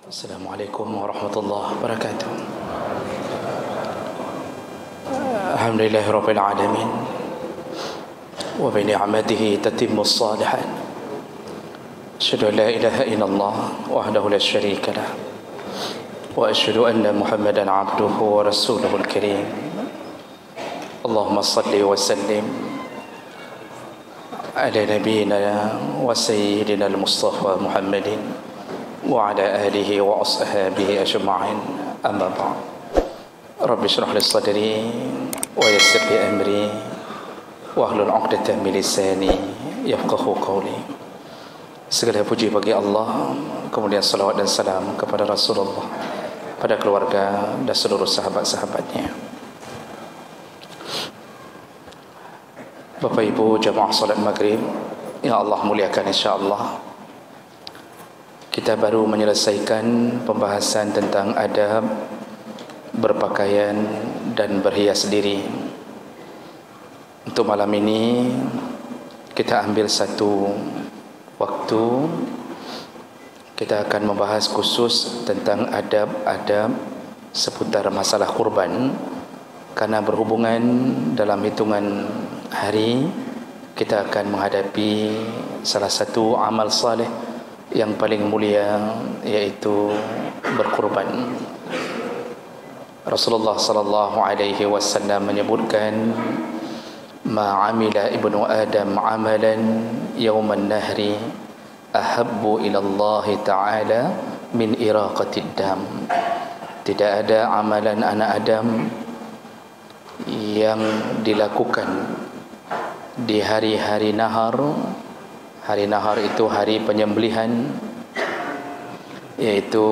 Assalamualaikum warahmatullahi wabarakatuh. Alhamdulillahirabbil alamin. Wa bi ni'matihi tatimmu shalihat. Asyhadu an la ilaha illallah wahdahu la syarika lah. Wa asyhadu anna Muhammadan 'abduhu wa rasuluhul karim. Allahumma shalli wa sallim ala nabiyyina wa sayyidina al-Mustafa Muhammadin wa ala alihi wa ashabihi ajma'in. Amma ba'd. Rabbi shrah li sadri wa yassir li amri wahlul 'uqdatam min lisani yafqahu qawli. Segala puji bagi Allah, kemudian salawat dan salam kepada Rasulullah, pada keluarga dan seluruh sahabat-sahabatnya. Bapak Ibu jamaah salat maghrib yang Allah muliakan, insya-Allah kita baru menyelesaikan pembahasan tentang adab berpakaian dan berhias diri. Untuk malam ini kita ambil satu waktu, kita akan membahas khusus tentang adab-adab seputar masalah kurban, karena berhubungan dalam hitungan hari kita akan menghadapi salah satu amal saleh yang paling mulia, yaitu berkurban. Rasulullah sallallahu alaihi wasallam menyebutkan, ma amila ibnu adam amalan yauman nahri ahabbu ila Allah taala min iraqatid dam. Tidak ada amalan anak Adam yang dilakukan di hari-hari nahar. Hari nahar itu hari penyembelihan, yaitu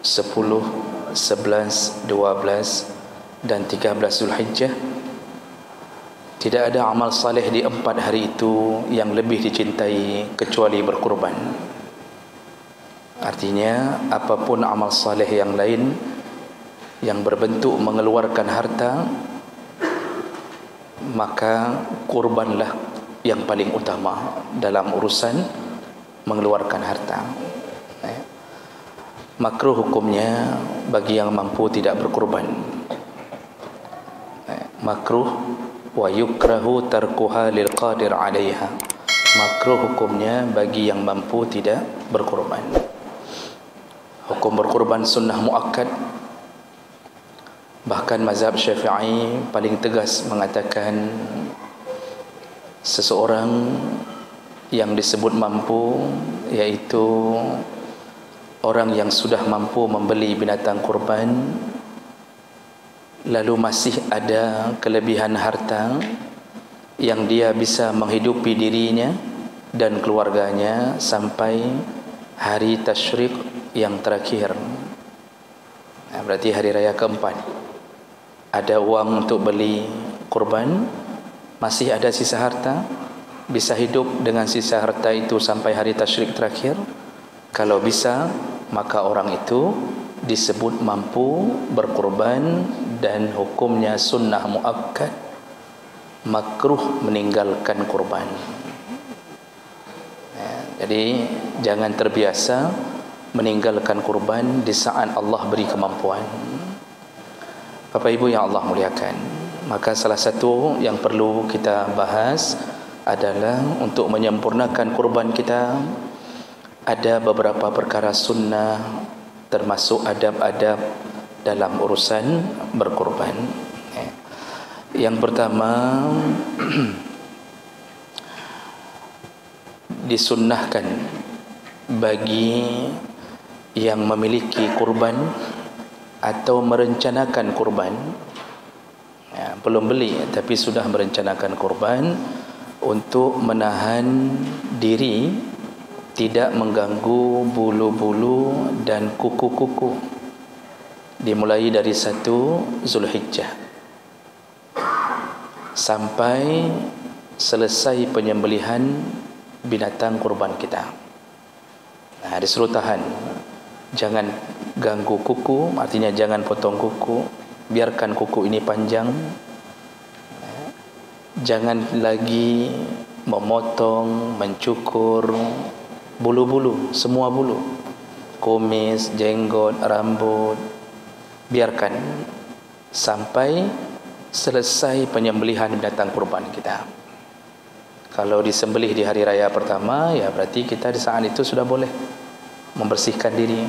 10, 11, 12 dan 13 Zulhijjah. Tidak ada amal saleh di 4 hari itu yang lebih dicintai kecuali berkurban. Artinya apapun amal saleh yang lain yang berbentuk mengeluarkan harta, maka kurbanlah yang paling utama dalam urusan mengeluarkan harta. Makruh hukumnya bagi yang mampu tidak berkurban. Makruh wa yukrahu tarkuha lil qadir 'alaiha. Makruh hukumnya bagi yang mampu tidak berkurban. Hukum berkurban sunnah muakkad. Bahkan mazhab Syafi'i paling tegas mengatakan seseorang yang disebut mampu, yaitu orang yang sudah mampu membeli binatang kurban, lalu masih ada kelebihan harta yang dia bisa menghidupi dirinya dan keluarganya sampai hari tasyrik yang terakhir. Berarti hari raya keempat. Ada uang untuk beli kurban, masih ada sisa harta, bisa hidup dengan sisa harta itu sampai hari tasyrik terakhir. Kalau bisa, maka orang itu disebut mampu berkurban, dan hukumnya sunnah muakkad, makruh meninggalkan kurban. Jadi jangan terbiasa meninggalkan kurban di saat Allah beri kemampuan. Bapak Ibu yang Allah muliakan, maka salah satu yang perlu kita bahas adalah untuk menyempurnakan kurban kita, ada beberapa perkara sunnah, termasuk adab-adab dalam urusan berkurban. Yang pertama, disunnahkan bagi yang memiliki kurban atau merencanakan kurban, belum beli tapi sudah merencanakan kurban, untuk menahan diri tidak mengganggu bulu-bulu dan kuku-kuku dimulai dari 1 Zulhijjah sampai selesai penyembelihan binatang kurban kita. Disuruh tahan, jangan ganggu kuku, artinya jangan potong kuku, biarkan kuku ini panjang. Jangan lagi memotong, mencukur bulu-bulu, semua bulu, kumis, jenggot, rambut. Biarkan sampai selesai penyembelihan binatang kurban kita. Kalau disembelih di hari raya pertama, ya berarti kita di saat itu sudah boleh membersihkan diri.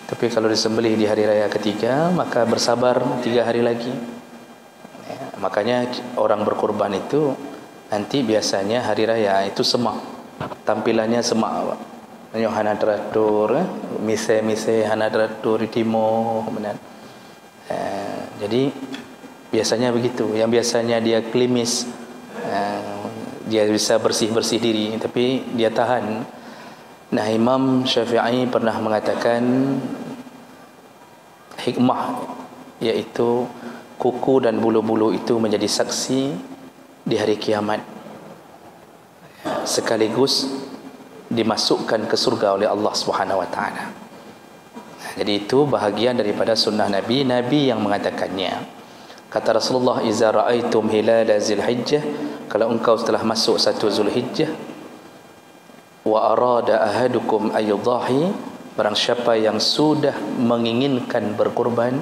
Tapi kalau disembelih di hari raya ketiga, maka bersabar 3 hari lagi. Ya, makanya orang berkurban itu nanti biasanya hari raya itu semak, tampilannya semak. Nyo hana teratur, mise hana teratur timo, kemudian. Jadi biasanya begitu. Yang biasanya dia klimis, dia bisa bersih-bersih diri, tapi dia tahan. Nah, Imam Syafi'i pernah mengatakan hikmah, yaitu kuku dan bulu-bulu itu menjadi saksi di hari kiamat, sekaligus dimasukkan ke surga oleh Allah Subhanahu wa taala. Jadi itu bahagian daripada sunnah Nabi yang mengatakannya. Kata Rasulullah, "Iza ra'aitum hilala Zulhijjah," kalau engkau telah masuk 1 Zulhijjah, "wa arada ahadukum ayyudahi," barang siapa yang sudah menginginkan berkurban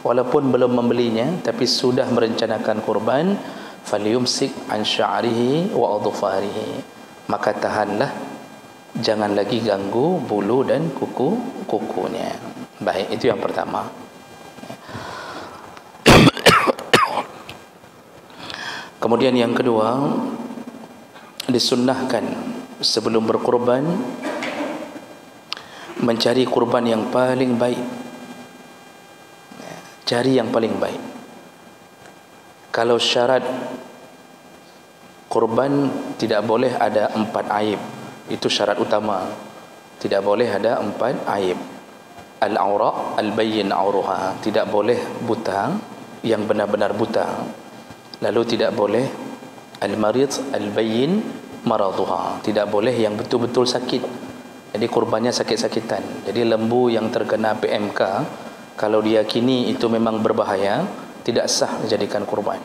walaupun belum membelinya tapi sudah merencanakan kurban, "falyumsik an sya'rihi wa adfarihi," maka tahanlah, jangan lagi ganggu bulu dan kukunya. Baik, itu yang pertama. Kemudian yang kedua, disunnahkan sebelum berkurban mencari kurban yang paling baik. Cari yang paling baik. Kalau syarat kurban tidak boleh ada 4 aib. Itu syarat utama. Tidak boleh ada 4 aib. Al-aura al-bayyin auruha, tidak boleh buta yang benar-benar buta. Lalu tidak boleh al-marid al-bayyin maraduha, tidak boleh yang betul-betul sakit. Jadi kurbannya sakit-sakitan. Jadi lembu yang terkena PMK, kalau diyakini itu memang berbahaya, tidak sah dijadikan kurban.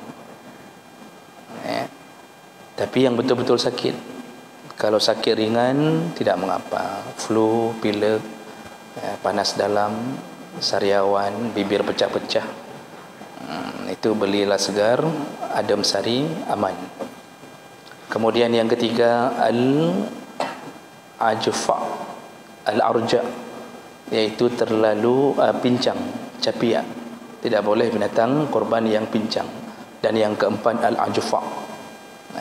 Tapi yang betul-betul sakit, kalau sakit ringan tidak mengapa. Flu, pilek, panas dalam, sariawan, bibir pecah-pecah, itu belilah segar, adem sari, aman. Kemudian yang ketiga, al-ajfa, al-arja, yaitu terlalu pincang, capia. Tidak boleh binatang kurban yang pincang. Dan yang keempat, al-ajfa,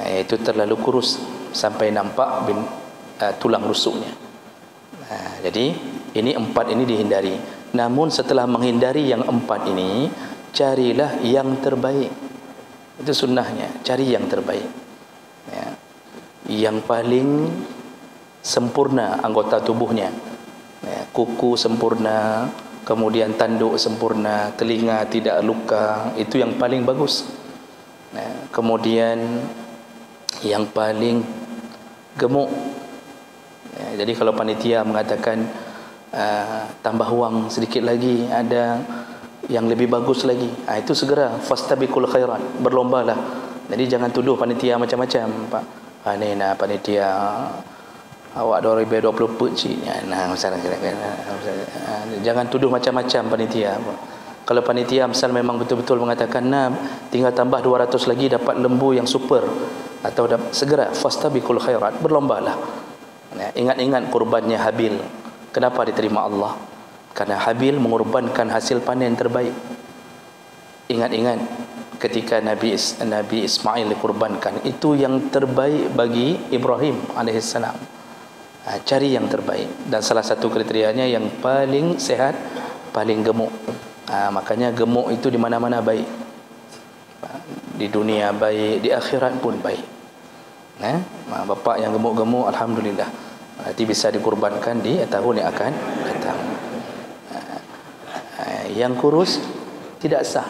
yaitu terlalu kurus sampai nampak tulang rusuknya. Jadi ini 4 ini dihindari. Namun setelah menghindari yang 4 ini, carilah yang terbaik. Itu sunnahnya, cari yang terbaik, yang paling sempurna anggota tubuhnya, kuku sempurna, kemudian tanduk sempurna, telinga tidak luka, itu yang paling bagus. Kemudian yang paling gemuk. Jadi kalau panitia mengatakan tambah wang sedikit lagi, ada yang lebih bagus lagi, itu segera fastabiqul khairat, berlombalah. Jadi jangan tuduh panitia macam-macam, Pak. Ni nak panitia awak 2020 pecik. Nah, jangan tuduh macam-macam panitia. Kalau panitia misal memang betul-betul mengatakan, "Nah, tinggal tambah 200 lagi dapat lembu yang super," atau segera fastabiqul khairat, berlombalah. Ingat-ingat kurbannya Habil. Kenapa diterima Allah? Karena Habil mengorbankan hasil panen terbaik. Ingat-ingat ketika Nabi Ismail dikurbankan, itu yang terbaik bagi Ibrahim alaihissalam. Cari yang terbaik, dan salah satu kriterianya yang paling sehat, paling gemuk. Makanya gemuk itu di mana-mana baik. Di dunia baik, di akhirat pun baik. Bapak yang gemuk-gemuk, alhamdulillah, nanti bisa dikurbankan di tahun yang akan datang. Yang kurus tidak sah.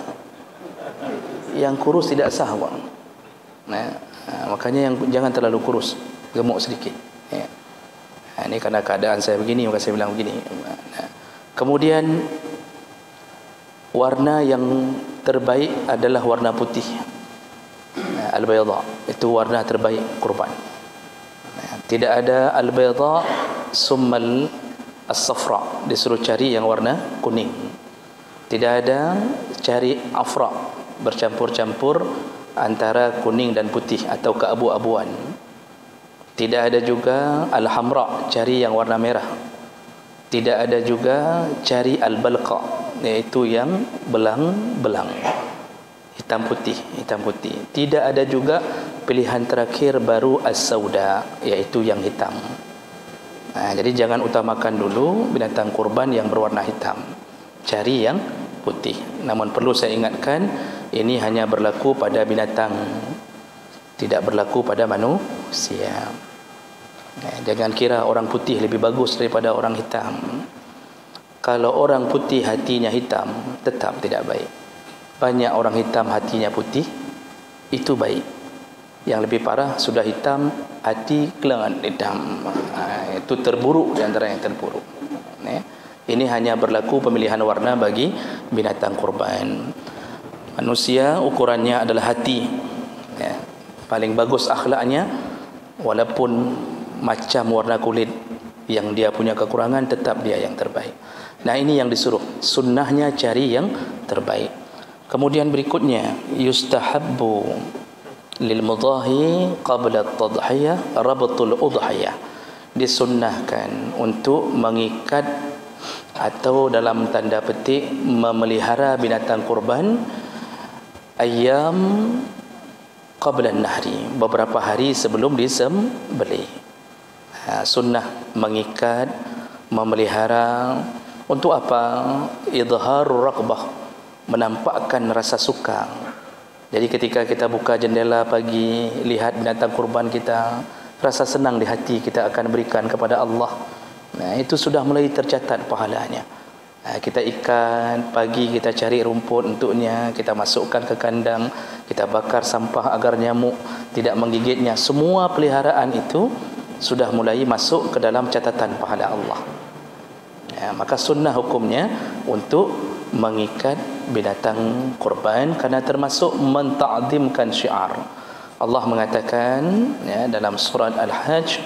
Yang kurus tidak sah, bang. Makanya yang jangan terlalu kurus, gemuk sedikit. Ini karena keadaan saya begini, maka saya bilang begini. Kemudian warna yang terbaik adalah warna putih. Al-bayda itu warna terbaik kurban. Tidak ada al-bayda summal as-safra, disuruh cari yang warna kuning. Tidak ada cari afra, bercampur-campur antara kuning dan putih atau keabu-abuan. Tidak ada juga al-hamra, cari yang warna merah. Tidak ada juga cari al-balqa, yaitu yang belang-belang, hitam putih, hitam putih. Tidak ada juga pilihan terakhir baru as-sauda, yaitu yang hitam. Jadi jangan utamakan dulu binatang kurban yang berwarna hitam, cari yang putih. Namun perlu saya ingatkan, ini hanya berlaku pada binatang, tidak berlaku pada manusia. Jangan kira orang putih lebih bagus daripada orang hitam. Kalau orang putih hatinya hitam, tetap tidak baik. Banyak orang hitam hatinya putih, itu baik. Yang lebih parah, sudah hitam hati kelengan hitam, itu terburuk di antara yang terburuk. Ini hanya berlaku pemilihan warna bagi binatang kurban. Manusia ukurannya adalah hati, paling bagus akhlaknya, walaupun macam warna kulit yang dia punya kekurangan, tetap dia yang terbaik. Nah, ini yang disuruh, sunnahnya cari yang terbaik. Kemudian berikutnya, yustahabbu lil mudahi qabla at-tadhiyah rabtul udhiyah, disunnahkan untuk mengikat atau dalam tanda petik memelihara binatang kurban ayam qabla an-nahri, beberapa hari sebelum disembelih. Sunnah mengikat, memelihara. Untuk apa? Idharur raqbah, menampakkan rasa suka. Jadi ketika kita buka jendela pagi, lihat binatang kurban kita, rasa senang di hati kita akan berikan kepada Allah. Itu sudah mulai tercatat pahalanya. Kita ikat pagi, kita cari rumput untuknya, kita masukkan ke kandang, kita bakar sampah agar nyamuk tidak menggigitnya. Semua peliharaan itu sudah mulai masuk ke dalam catatan pahala Allah. Maka sunnah hukumnya untuk mengikat binatang kurban, karena termasuk menta'zimkan syiar. Allah mengatakan dalam surat Al-Hajj,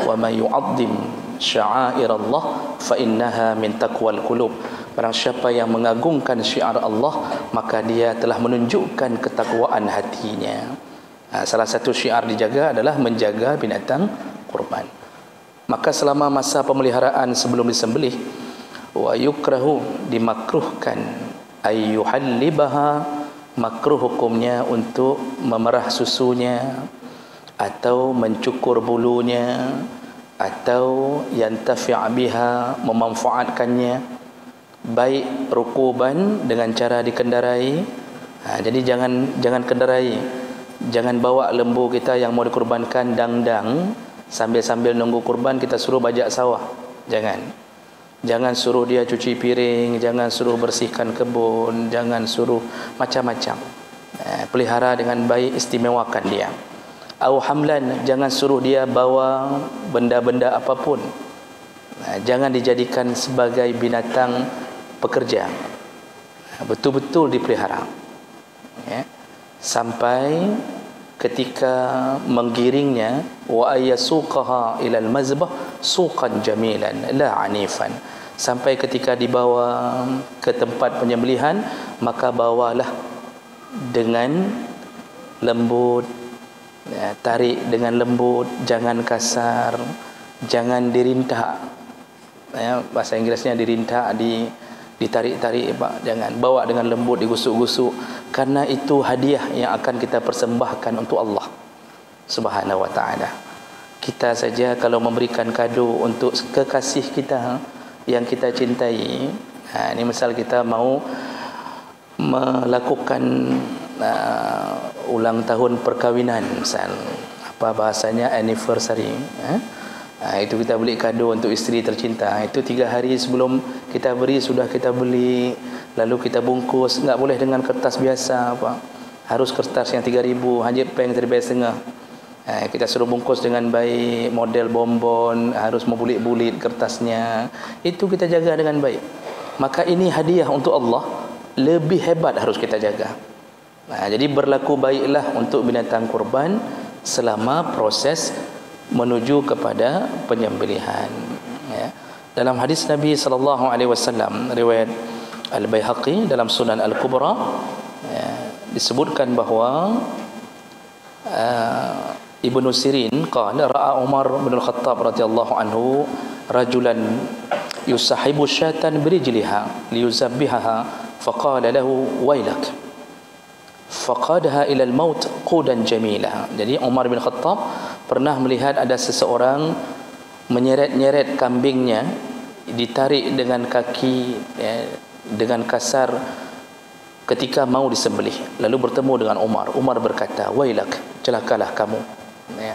wa may yu'azzim sya'airallah fa innaha min taqwal qulub. Barang siapa yang mengagungkan syiar Allah, maka dia telah menunjukkan ketakwaan hatinya. Salah satu syiar dijaga adalah menjaga binatang kurban. Maka selama masa pemeliharaan sebelum disembelih, wa yukrahu, dimakruhkan, ayyuhallibaha, makruh hukumnya untuk memerah susunya atau mencukur bulunya atau yantafi' biha, memanfaatkannya, baik rukuban dengan cara dikendarai. Jadi jangan kendarai, jangan bawa lembu kita yang mau dikurbankan dang-dang, sambil nunggu kurban kita suruh bajak sawah. Jangan suruh dia cuci piring, jangan suruh bersihkan kebun, jangan suruh macam-macam. Pelihara dengan baik, istimewakan dia. Au hamlan, jangan suruh dia bawa benda-benda apapun. Jangan dijadikan sebagai binatang pekerja. Betul-betul dipelihara. Sampai ketika menggiringnya, wa ayyasuqaha ilal mazbah suqan jamilan la anifan, sampai ketika dibawa ke tempat penyembelihan, maka bawalah dengan lembut, tarik dengan lembut, jangan kasar, jangan dirintak. Bahasa Inggrisnya dirintak, ditarik-tarik, jangan. Bawa dengan lembut, digusuk-gusuk, karena itu hadiah yang akan kita persembahkan untuk Allah Subhanahu wa ta'ala. Kita saja kalau memberikan kado untuk kekasih kita yang kita cintai, ini misal kita mau melakukan ulang tahun perkahwinan, misal apa bahasanya, anniversary, itu kita beli kado untuk isteri tercinta. Itu 3 hari sebelum kita beri sudah kita beli, lalu kita bungkus. Enggak boleh dengan kertas biasa, harus kertas yang 3.000, hanya peng setengah. Kita suruh bungkus dengan baik, model bonbon, harus membulit-bulit kertasnya. Itu kita jaga dengan baik. Maka ini hadiah untuk Allah, lebih hebat harus kita jaga. Jadi berlaku baiklah untuk binatang kurban selama proses menuju kepada penyembelihan. Ya. Dalam hadis Nabi sallallahu alaihi wasallam riwayat Al-Baihaqi dalam Sunan Al-Kubra, ya, disebutkan bahawa Ibnu Sirin qala ra'a Umar bin Al-Khattab radhiyallahu anhu rajulan yusahibu syatan birijliha liyuzabbihaha faqala lahu wailak faqadaha ila al-maut qudan jamila. Jadi Umar bin Khattab pernah melihat ada seseorang menyeret-nyeret kambingnya, ditarik dengan kaki, ya, dengan kasar ketika mau disembelih. Lalu bertemu dengan Umar. Umar berkata, wailak, celakalah kamu, ya.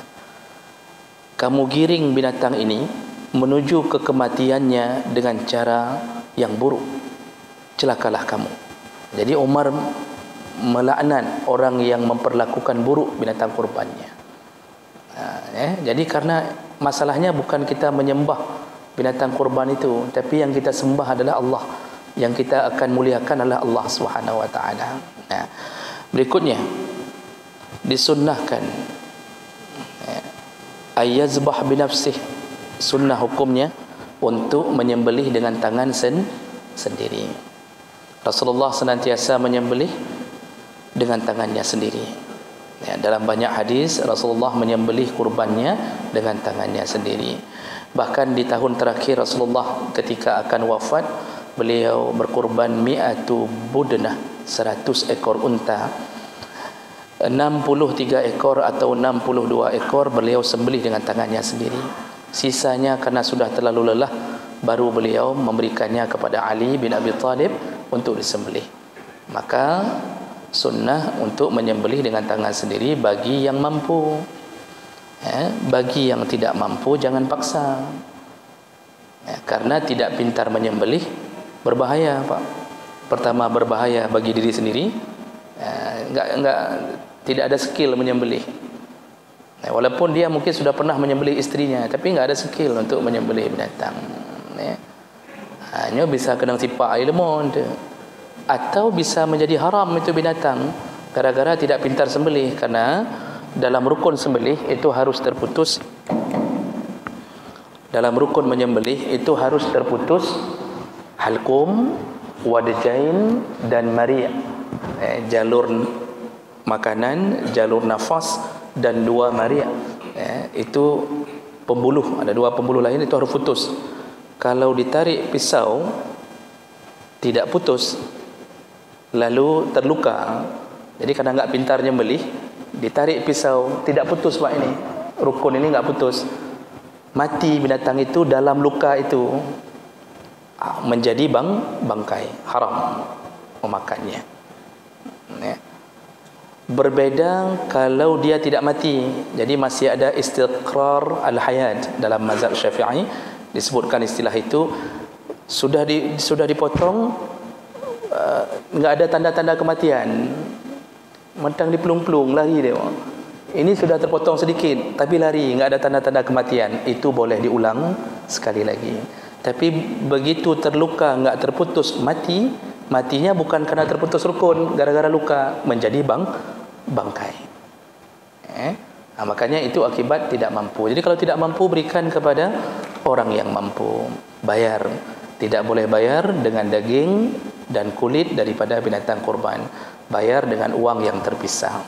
Kamu giring binatang ini menuju ke kematiannya dengan cara yang buruk. Celakalah kamu. Jadi Umar melaknat orang yang memperlakukan buruk binatang kurbannya. Jadi karena masalahnya bukan kita menyembah binatang kurban itu, tapi yang kita sembah adalah Allah. Yang kita akan muliakan adalah Allah Subhanahu wa taala. Berikutnya disunnahkan ayyazbah binafsih. Sunnah hukumnya untuk menyembelih dengan tangan sendiri. Rasulullah senantiasa menyembelih dengan tangannya sendiri. Ya, dalam banyak hadis Rasulullah menyembelih kurbannya dengan tangannya sendiri. Bahkan di tahun terakhir Rasulullah ketika akan wafat, beliau berkurban 100 budnah, 100 ekor unta. 63 ekor atau 62 ekor beliau sembelih dengan tangannya sendiri. Sisanya karena sudah terlalu lelah, baru beliau memberikannya kepada Ali bin Abi Thalib untuk disembelih. Maka sunnah untuk menyembelih dengan tangan sendiri bagi yang mampu. Bagi yang tidak mampu jangan paksa. Karena tidak pintar menyembelih berbahaya, Pak. Pertama berbahaya bagi diri sendiri, tidak ada skill menyembelih. Walaupun dia mungkin sudah pernah menyembelih istrinya, tapi enggak ada skill untuk menyembelih binatang. Hanya bisa kena sipak air lemon, atau bisa menjadi haram itu binatang gara-gara tidak pintar sembelih. Karena dalam rukun sembelih itu harus terputus, dalam rukun menyembelih itu harus terputus halqum, wadjain dan mari', jalur makanan, jalur nafas dan 2 mari', itu pembuluh, ada 2 pembuluh lain itu harus putus. Kalau ditarik pisau tidak putus, lalu terluka. Jadi kadang enggak pintar nyembelih, ditarik pisau tidak putus, Pak, ini rukun ini enggak putus, mati binatang itu dalam luka itu, menjadi bangkai, haram memakannya. Berbeda kalau dia tidak mati, jadi masih ada istiqrar al-hayat. Dalam mazhab Syafi'i disebutkan istilah itu, sudah dipotong, enggak ada tanda-tanda kematian, mentang dipelung-pelung lari dia. Ini sudah terpotong sedikit tapi lari, enggak ada tanda-tanda kematian, itu boleh diulang sekali lagi. Tapi begitu terluka, enggak terputus, matinya bukan karena terputus rukun, gara-gara luka menjadi bangkai. Makanya itu akibat tidak mampu. Jadi kalau tidak mampu, berikan kepada orang yang mampu. Bayar, tidak boleh bayar dengan daging dan kulit daripada binatang kurban. Bayar dengan uang yang terpisah.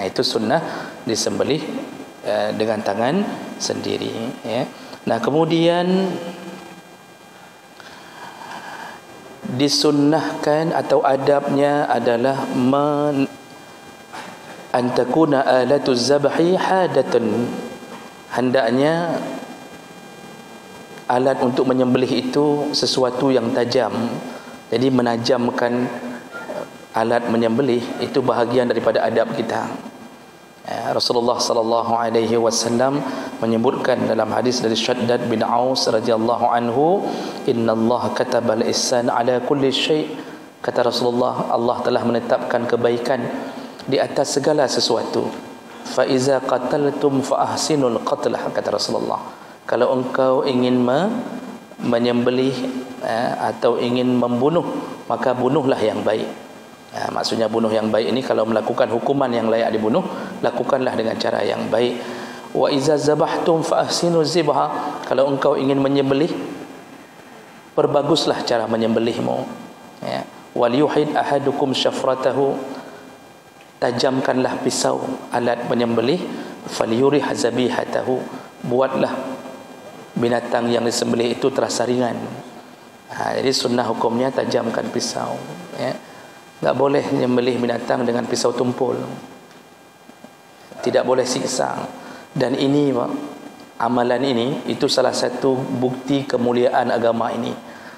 Itu sunnah disembelih dengan tangan sendiri, ya. Nah, kemudian disunnahkan atau adabnya adalah antakuna alatu zabhi hadatun. Hendaknya alat untuk menyembelih itu sesuatu yang tajam. Jadi menajamkan alat menyembelih itu bahagian daripada adab kita. Rasulullah sallallahu alaihi wasallam menyebutkan dalam hadis dari Shaddad bin Aus radhiyallahu anhu, innallaha katabal ihsan ala kulli syai'. Kata Rasulullah, Allah telah menetapkan kebaikan di atas segala sesuatu. Fa iza qataltum fa ahsinul qatlah, kata Rasulullah. Kalau engkau ingin menyembelih atau ingin membunuh, maka bunuhlah yang baik. Maksudnya bunuh yang baik ini kalau melakukan hukuman yang layak dibunuh, lakukanlah dengan cara yang baik. Wa iza zabahtum fa ahsinu zibha, kalau engkau ingin menyembelih, perbaguslah cara menyembelihmu. Wal yuhid ahadukum syafratahu, tajamkanlah pisau alat menyembelih. Falyurih zabihatahu, buatlah binatang yang disembelih itu terasa ringan. Jadi sunnah hukumnya tajamkan pisau. Tak boleh menyembelih binatang dengan pisau tumpul, tidak boleh siksa. Dan ini amalan ini itu salah satu bukti kemuliaan agama ini,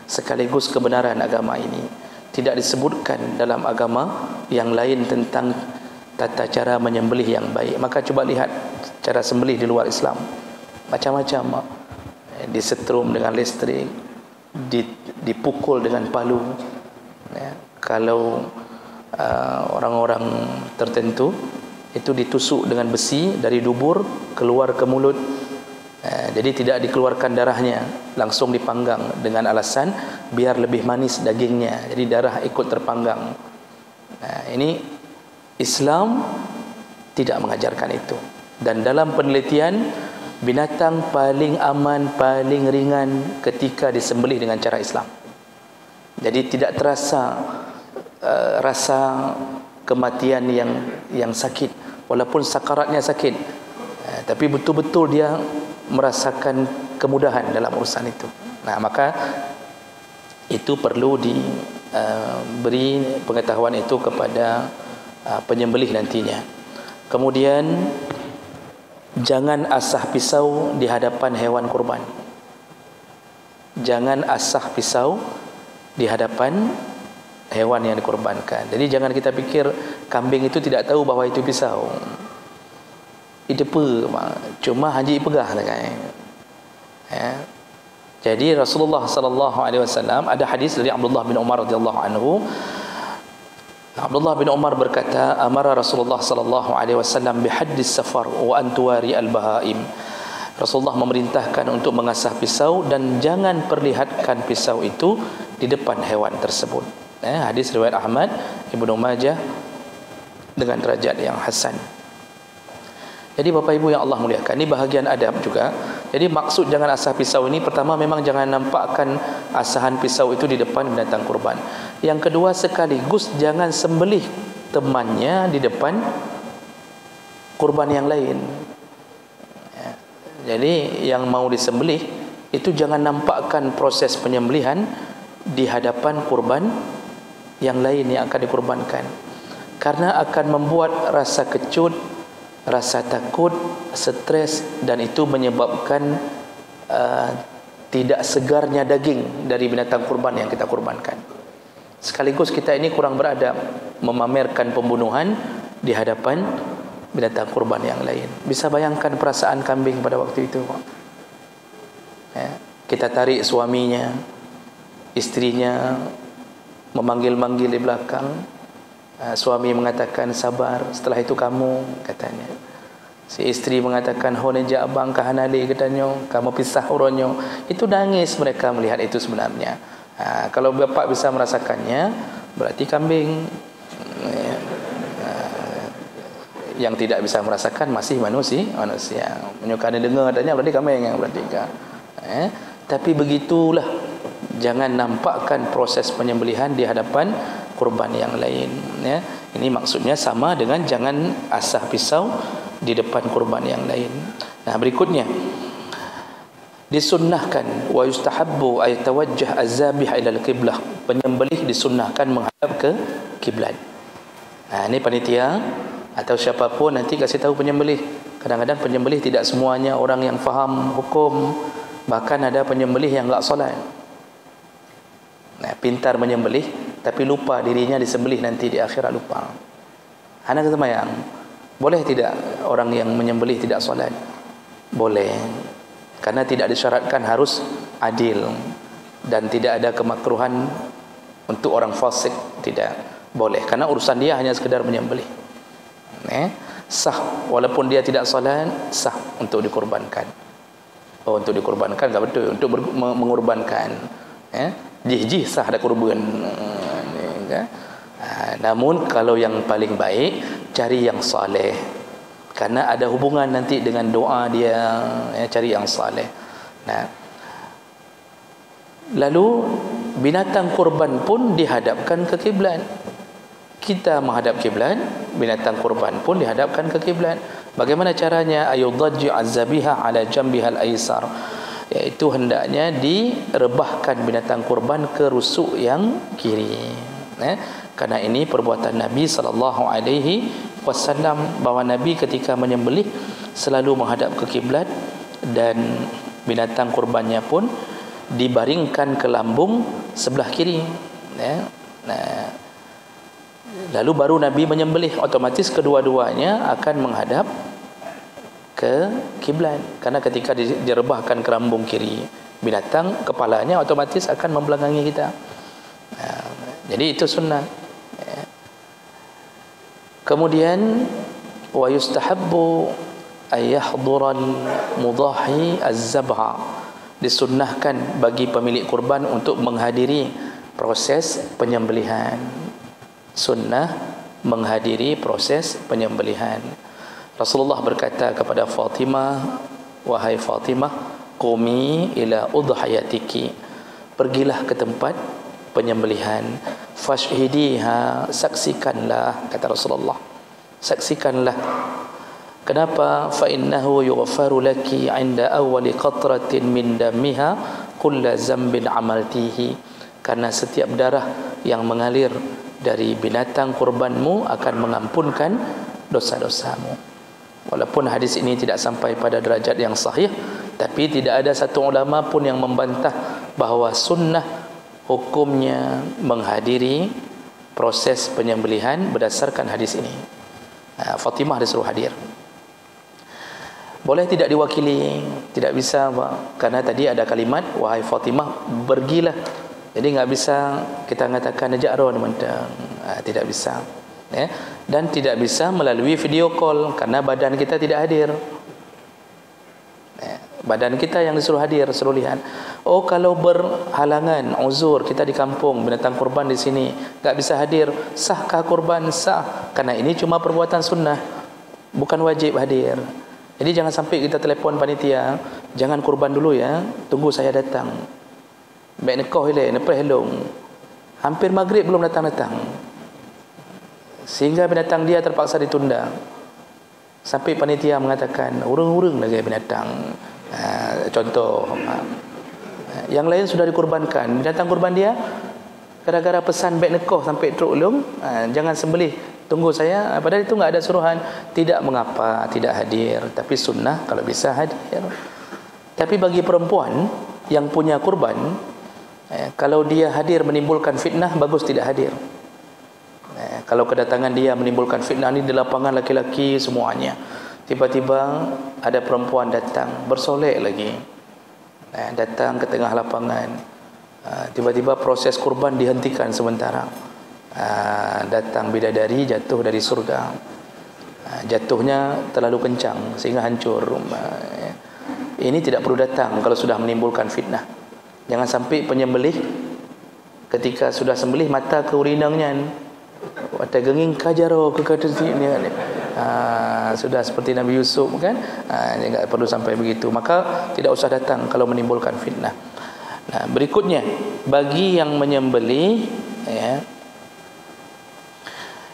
sekaligus kebenaran agama ini. Tidak disebutkan dalam agama yang lain tentang tata cara menyembelih yang baik. Maka coba lihat cara sembelih di luar Islam, macam-macam. Disetrum dengan listrik, dipukul dengan palu. Kalau orang-orang tertentu itu ditusuk dengan besi dari dubur keluar ke mulut, jadi tidak dikeluarkan darahnya, langsung dipanggang dengan alasan biar lebih manis dagingnya, jadi darah ikut terpanggang. Ini Islam tidak mengajarkan itu. Dan dalam penelitian, binatang paling aman, paling ringan ketika disembelih dengan cara Islam. Jadi tidak terasa rasa kematian yang sakit, walaupun sakaratnya sakit, tapi betul-betul dia merasakan kemudahan dalam urusan itu. Maka itu perlu diberi pengetahuan itu kepada penyembelih nantinya. Kemudian jangan asah pisau di hadapan hewan kurban. Jangan asah pisau di hadapan hewan yang dikorbankan. Jadi jangan kita pikir kambing itu tidak tahu bahawa itu pisau. Itu cuma haji pegah kan. Jadi Rasulullah sallallahu alaihi wasallam, ada hadis dari Abdullah bin Umar radhiyallahu anhu. Abdullah bin Umar berkata, amara Rasulullah sallallahu alaihi wasallam bihaddis safar wa an tuwari al-bahaim. Rasulullah memerintahkan untuk mengasah pisau dan jangan perlihatkan pisau itu di depan hewan tersebut. Hadis riwayat Ahmad, Ibnu Majah dengan derajat yang hasan. Jadi Bapak Ibu yang Allah muliakan, ini bahagian adab juga. Jadi maksud jangan asah pisau ini, pertama memang jangan nampakkan asahan pisau itu di depan binatang kurban. Yang kedua, sekaligus jangan sembelih temannya di depan kurban yang lain. Jadi yang mau disembelih itu jangan nampakkan proses penyembelihan di hadapan kurban yang lain yang akan dikurbankan, karena akan membuat rasa kecut, rasa takut, stres, dan itu menyebabkan tidak segarnya daging dari binatang kurban yang kita kurbankan. Sekaligus kita ini kurang beradab memamerkan pembunuhan di hadapan binatang kurban yang lain. Bisa bayangkan perasaan kambing pada waktu itu, kita tarik suaminya, istrinya memanggil-manggil di belakang. Suami mengatakan sabar, setelah itu kamu, katanya. Si istri mengatakan honeja abang kahanali, katanya, kamu pisah uronyo. Itu nangis mereka melihat itu sebenarnya. Kalau bapak bisa merasakannya, berarti kambing. Yang tidak bisa merasakan masih manusia. Menyukai dengar katanya, berarti kambing yang berarti. Tapi begitulah, jangan nampakkan proses penyembelihan di hadapan kurban yang lain. Ini maksudnya sama dengan jangan asah pisau di depan kurban yang lain. Berikutnya, disunnahkan wa yustahabbu ay tawajjah az-zabih ila al-qiblah. Penyembelih disunnahkan menghadap ke kiblat. Ini panitia atau siapapun nanti kasih tahu penyembelih. Kadang-kadang penyembelih tidak semuanya orang yang faham hukum, bahkan ada penyembelih yang enggak solat. Pintar menyembelih tapi lupa dirinya disembelih nanti di akhirat, lupa. Anak semayang, boleh tidak orang yang menyembelih tidak solat? Boleh, karena tidak disyaratkan harus adil dan tidak ada kemakruhan untuk orang fasik, tidak boleh, karena urusan dia hanya sekedar menyembelih. Sah walaupun dia tidak solat, sah untuk dikorbankan. Untuk dikorbankan, tak betul, untuk mengorbankan. Jih-jih sah ada kurban. Namun kalau yang paling baik cari yang saleh, karena ada hubungan nanti dengan doa dia, cari yang saleh. Nah, lalu binatang kurban pun dihadapkan ke kiblat. Kita menghadap kiblat, binatang kurban pun dihadapkan ke kiblat. Bagaimana caranya? Ayudajji azzabiha ala jambiha al-aisar, iaitu hendaknya direbahkan binatang kurban ke rusuk yang kiri. Karena ini perbuatan Nabi SAW, bahawa Nabi ketika menyembelih selalu menghadap ke kiblat, dan binatang kurbannya pun dibaringkan ke lambung sebelah kiri. Lalu baru Nabi menyembelih, otomatis kedua-duanya akan menghadap ke kiblat. Karena ketika direbahkan ke lambung kiri binatang, kepalanya otomatis akan membelakangi kita. Jadi itu sunnah. Kemudian wa yustahabbu ay yahdural mudahi az-zabha, disunnahkan bagi pemilik kurban untuk menghadiri proses penyembelihan. Sunnah menghadiri proses penyembelihan. Rasulullah berkata kepada Fatimah, wahai Fatimah, qumi ila udhayatiki, pergilah ke tempat penyembelihan, fashhidiha, saksikanlah, kata Rasulullah, saksikanlah. Kenapa? Fa innahu yughfaru laki 'inda awwali qatratin min damiha kulla zambin amaltihi, karena setiap darah yang mengalir dari binatang kurbanmu akan mengampunkan dosa-dosamu. Walaupun hadis ini tidak sampai pada derajat yang sahih, tapi tidak ada satu ulama pun yang membantah bahawa sunnah hukumnya menghadiri proses penyembelihan berdasarkan hadis ini. Fatimah disuruh hadir. Boleh tidak diwakili? Tidak bisa, karena tadi ada kalimat wahai Fatimah, pergilah. Jadi enggak bisa kita mengatakan najaro mentang. Tidak bisa. Dan tidak bisa melalui video call karena badan kita tidak hadir. Badan kita yang disuruh hadir, suruh lihat. Oh, kalau berhalangan, uzur, kita di kampung, binatang kurban di sini, tak bisa hadir, sahkah kurban? Sah. Karena ini cuma perbuatan sunnah, bukan wajib hadir. Jadi jangan sampai kita telefon panitia, jangan kurban dulu ya, tunggu saya datang. Baik nekoh ile, nepres helong. Hampir maghrib belum datang-datang. Sehingga binatang dia terpaksa ditunda. Sampai panitia mengatakan, urung-urung lagi binatang. Contoh, yang lain sudah dikurbankan, binatang kurban dia gara-gara pesan baik nekoh sampai truk ulung, jangan sembelih, tunggu saya. Padahal itu enggak ada suruhan. Tidak mengapa tidak hadir, tapi sunnah kalau bisa hadir. Tapi bagi perempuan yang punya kurban, kalau dia hadir menimbulkan fitnah, bagus tidak hadir. Kalau kedatangan dia menimbulkan fitnah, ini di lapangan laki-laki semuanya, tiba-tiba ada perempuan datang bersolek lagi, datang ke tengah lapangan, tiba-tiba proses kurban dihentikan sementara, datang bidadari jatuh dari surga, jatuhnya terlalu kencang sehingga hancur rumah. Ini tidak perlu datang kalau sudah menimbulkan fitnah. Jangan sampai penyembelih ketika sudah sembelih mata keurinangnya, mata genging kajaro ke ini, sudah seperti Nabi Yusuf kan, tidak perlu sampai begitu. Maka tidak usah datang kalau menimbulkan fitnah. Nah, berikutnya bagi yang menyembelih,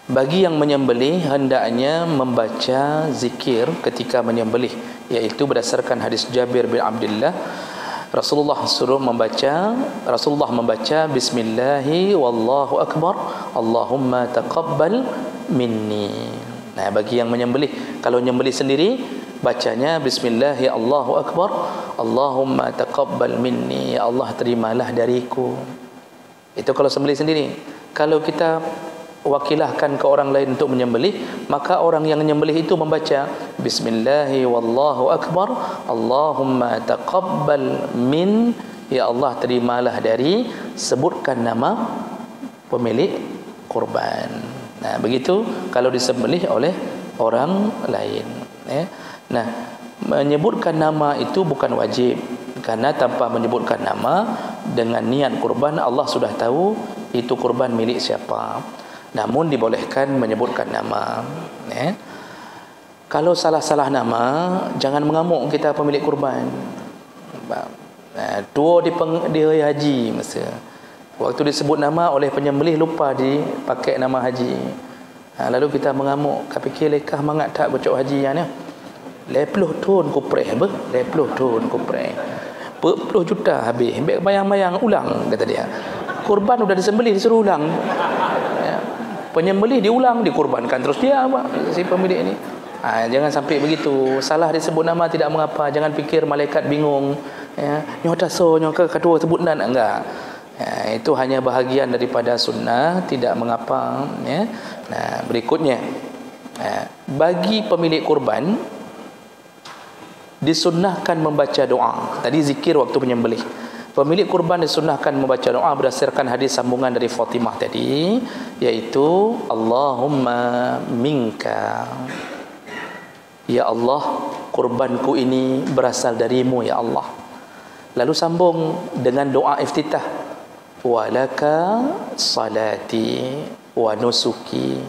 bagi yang menyembelih hendaknya membaca zikir ketika menyembelih, yaitu berdasarkan hadis Jabir bin Abdullah, Rasulullah membaca bismillahi wallahu akbar Allahumma taqabbal minni. Nah, bagi yang menyembelih, kalau menyembelih sendiri bacanya bismillahi Allahu akbar Allahumma taqabbal minni, ya Allah terimalah dariku. Itu kalau sembelih sendiri. Kalau kita wakilahkan ke orang lain untuk menyembelih, maka orang yang menyembelih itu membaca bismillahi wallahu akbar Allahumma taqabbal min, ya Allah terimalah dari, sebutkan nama pemilik kurban. Nah, begitu kalau disembelih oleh orang lain. Nah, menyebutkan nama itu bukan wajib, Karena tanpa menyebutkan nama, dengan niat kurban, Allah sudah tahu itu kurban milik siapa. Namun dibolehkan menyebutkan nama. Kalau salah-salah nama, jangan mengamuk kita pemilik kurban. Tua di hari haji masa waktu disebut nama oleh penyembelih, lupa dipakai nama haji. Lalu kita mengamuk, fikir lekah mangat tak bocok haji yang ni. 10 tahun kupreh apa? 10 tahun kupreh. 40 juta habis. Bayang-bayang ulang, kata dia. Kurban sudah disembelih, disuruh ulang. Penyembelih diulang, dikurbankan terus dia apa? Si pemilik ini. Jangan sampai begitu. Salah disebut nama tidak mengapa. Jangan fikir malaikat bingung. Nyota so, nyota kedua sebut nan enggak. Itu hanya bahagian daripada sunnah, tidak mengapa. Nah, berikutnya, bagi pemilik kurban disunnahkan membaca doa. Tadi zikir waktu menyembelih. Pemilik kurban disunnahkan membaca doa berdasarkan hadis sambungan dari Fatimah tadi, yaitu Allahumma minka. Ya Allah, kurbanku ini berasal darimu ya Allah. Lalu sambung dengan doa iftitah. Walaka salati wa nusuki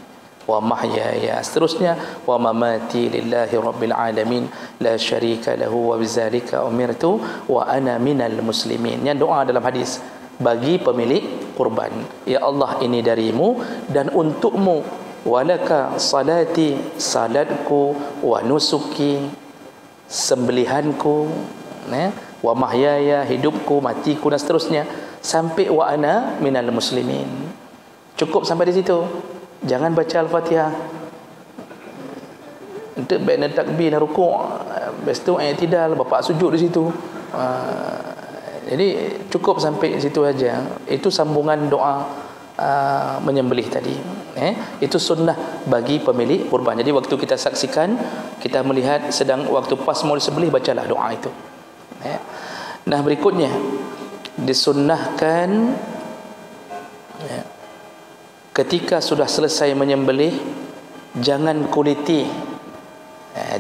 wa mahyaya. Seterusnya, wa mamati lillahi rabbil alamin la syarika lahu wa bizalika umirtu wa ana minal muslimin. Yang doa dalam hadis bagi pemilik kurban. Ya Allah, ini darimu dan untukmu. Walaka salati, salatku, wa nusuki, sembelihanku, wa mahyaya, hidupku, matiku, dan seterusnya, sampai wa ana minal muslimin. Cukup sampai di situ. Jangan baca Al-Fatihah. Untuk baina takbir dan rukuk, lepas tu i'tidal, bapak sujud di situ. Jadi cukup sampai situ aja. Itu sambungan doa menyembelih tadi. Itu sunnah bagi pemilik kurban. Jadi waktu kita saksikan, kita melihat sedang waktu pas mau disembelih, bacalah doa itu. Nah, berikutnya disunnahkan ketika sudah selesai menyembelih, jangan kuliti,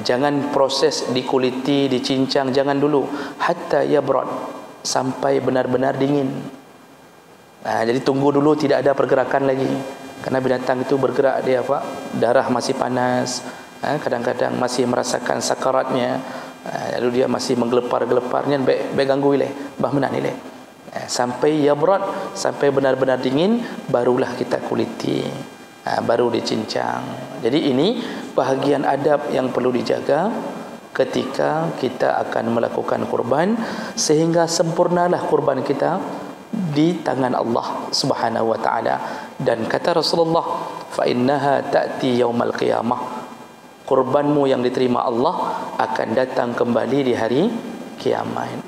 jangan proses dikuliti, dicincang, jangan dulu, hatta yabrad, sampai benar-benar dingin. Jadi tunggu dulu, tidak ada pergerakan lagi, karena binatang itu bergerak, dia apa, darah masih panas, kadang-kadang masih merasakan sakaratnya, lalu dia masih menggelepar-geleparnya, baik ganggu ileh bah menan ileh. Sampai yabrad, sampai benar-benar dingin, barulah kita kuliti, baru dicincang. Jadi ini bahagian adab yang perlu dijaga ketika kita akan melakukan kurban, sehingga sempurnalah kurban kita di tangan Allah Subhanahu wa taala. Dan kata Rasulullah, fa innaha ta'ti yaumal qiyamah, kurbanmu yang diterima Allah akan datang kembali di hari kiamat.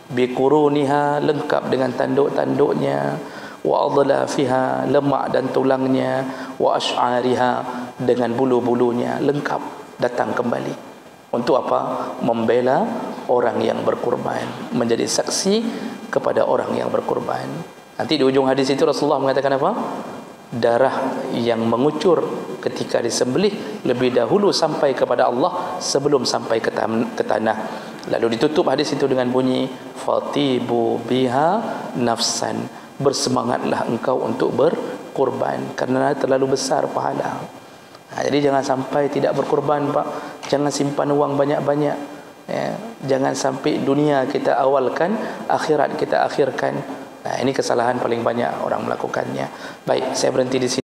Biquruniha, lengkap dengan tanduk-tanduknya, wa adlafiha, lemak dan tulangnya, wa ash'ariha, dengan bulu-bulunya, lengkap datang kembali. Untuk apa? Membela orang yang berkurban, menjadi saksi kepada orang yang berkurban. Nanti di ujung hadis itu Rasulullah mengatakan apa? Darah yang mengucur ketika disembelih lebih dahulu sampai kepada Allah sebelum sampai ke tanah. Lalu ditutup hadis itu dengan bunyi, fatibu biha nafsan, bersemangatlah engkau untuk berkurban karena terlalu besar pahala. Jadi jangan sampai tidak berkurban, Pak. Jangan simpan uang banyak-banyak. Jangan sampai dunia kita awalkan, akhirat kita akhirkan. Ini kesalahan paling banyak orang melakukannya. Baik, saya berhenti di sini.